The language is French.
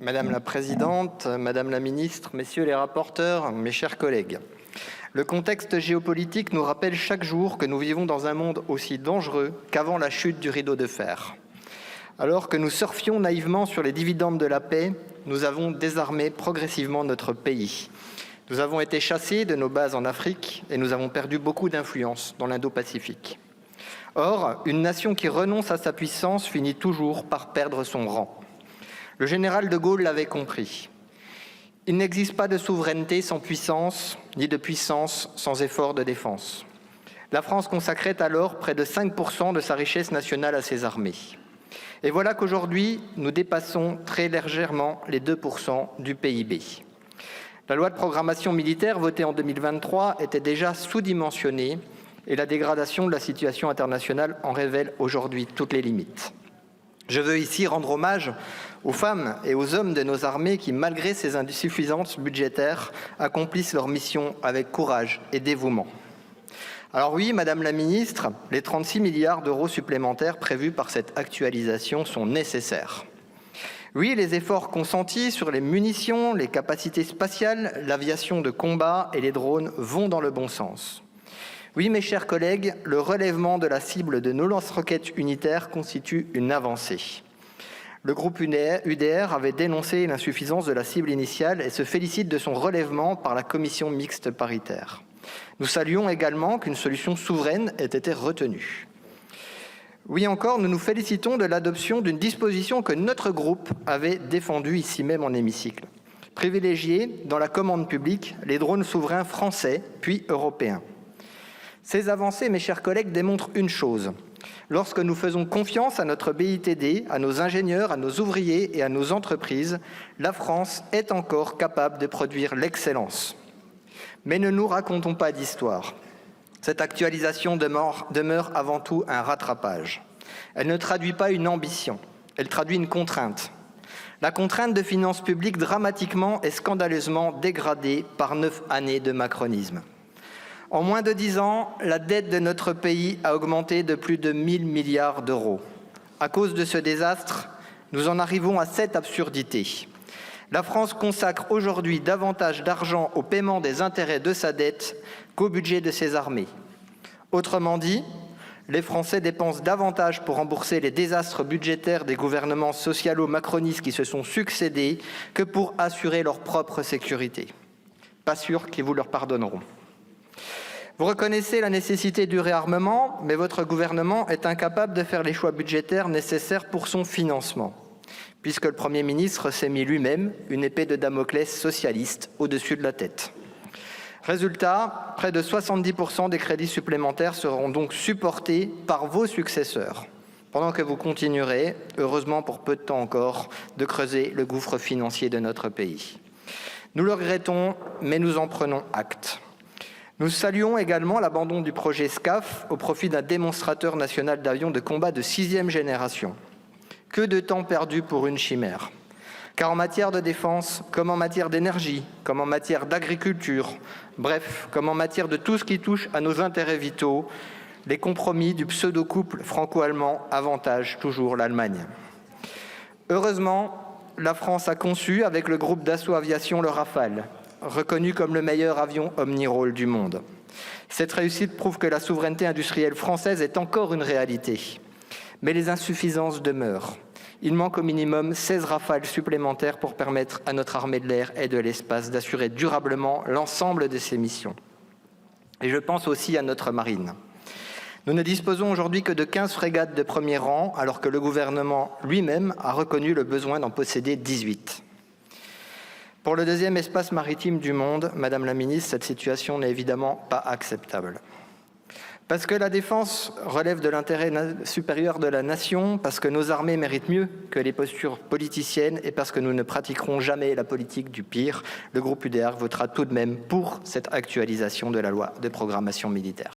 Madame la Présidente, Madame la Ministre, Messieurs les rapporteurs, mes chers collègues. Le contexte géopolitique nous rappelle chaque jour que nous vivons dans un monde aussi dangereux qu'avant la chute du rideau de fer. Alors que nous surfions naïvement sur les dividendes de la paix, nous avons désarmé progressivement notre pays. Nous avons été chassés de nos bases en Afrique et nous avons perdu beaucoup d'influence dans l'Indo-Pacifique. Or, une nation qui renonce à sa puissance finit toujours par perdre son rang. Le général de Gaulle l'avait compris. Il n'existe pas de souveraineté sans puissance, ni de puissance sans effort de défense. La France consacrait alors près de 5% de sa richesse nationale à ses armées. Et voilà qu'aujourd'hui, nous dépassons très légèrement les 2% du PIB. La loi de programmation militaire votée en 2023 était déjà sous-dimensionnée et la dégradation de la situation internationale en révèle aujourd'hui toutes les limites. Je veux ici rendre hommage aux femmes et aux hommes de nos armées qui, malgré ces insuffisances budgétaires, accomplissent leur mission avec courage et dévouement. Alors oui, Madame la Ministre, les 36 milliards d'euros supplémentaires prévus par cette actualisation sont nécessaires. Oui, les efforts consentis sur les munitions, les capacités spatiales, l'aviation de combat et les drones vont dans le bon sens. Oui, mes chers collègues, le relèvement de la cible de nos lance-roquettes unitaires constitue une avancée. Le groupe UDR avait dénoncé l'insuffisance de la cible initiale et se félicite de son relèvement par la commission mixte paritaire. Nous saluons également qu'une solution souveraine ait été retenue. Oui encore, nous nous félicitons de l'adoption d'une disposition que notre groupe avait défendue ici même en hémicycle. Privilégier, dans la commande publique, les drones souverains français puis européens. Ces avancées, mes chers collègues, démontrent une chose. Lorsque nous faisons confiance à notre BITD, à nos ingénieurs, à nos ouvriers et à nos entreprises, la France est encore capable de produire l'excellence. Mais ne nous racontons pas d'histoire. Cette actualisation demeure avant tout un rattrapage. Elle ne traduit pas une ambition, elle traduit une contrainte. La contrainte de finances publiques dramatiquement et scandaleusement dégradée par 9 années de macronisme. En moins de 10 ans, la dette de notre pays a augmenté de plus de 1 000 milliards d'euros. À cause de ce désastre, nous en arrivons à cette absurdité. La France consacre aujourd'hui davantage d'argent au paiement des intérêts de sa dette qu'au budget de ses armées. Autrement dit, les Français dépensent davantage pour rembourser les désastres budgétaires des gouvernements socialo-macronistes qui se sont succédés que pour assurer leur propre sécurité. Pas sûr qu'ils vous leur pardonneront. Vous reconnaissez la nécessité du réarmement, mais votre gouvernement est incapable de faire les choix budgétaires nécessaires pour son financement, puisque le Premier ministre s'est mis lui-même une épée de Damoclès socialiste au-dessus de la tête. Résultat, près de 70% des crédits supplémentaires seront donc supportés par vos successeurs, pendant que vous continuerez, heureusement pour peu de temps encore, de creuser le gouffre financier de notre pays. Nous le regrettons, mais nous en prenons acte. Nous saluons également l'abandon du projet SCAF au profit d'un démonstrateur national d'avions de combat de 6e génération. Que de temps perdu pour une chimère. Car en matière de défense, comme en matière d'énergie, comme en matière d'agriculture, bref, comme en matière de tout ce qui touche à nos intérêts vitaux, les compromis du pseudo-couple franco-allemand avantagent toujours l'Allemagne. Heureusement, la France a conçu avec le groupe Dassault Aviation le Rafale, reconnu comme le meilleur avion omnirôle du monde. Cette réussite prouve que la souveraineté industrielle française est encore une réalité. Mais les insuffisances demeurent. Il manque au minimum 16 Rafales supplémentaires pour permettre à notre armée de l'air et de l'espace d'assurer durablement l'ensemble de ses missions. Et je pense aussi à notre marine. Nous ne disposons aujourd'hui que de 15 frégates de premier rang, alors que le gouvernement lui-même a reconnu le besoin d'en posséder 18. Pour le deuxième espace maritime du monde, Madame la Ministre, cette situation n'est évidemment pas acceptable. Parce que la défense relève de l'intérêt supérieur de la nation, parce que nos armées méritent mieux que les postures politiciennes et parce que nous ne pratiquerons jamais la politique du pire, le groupe UDR votera tout de même pour cette actualisation de la loi de programmation militaire.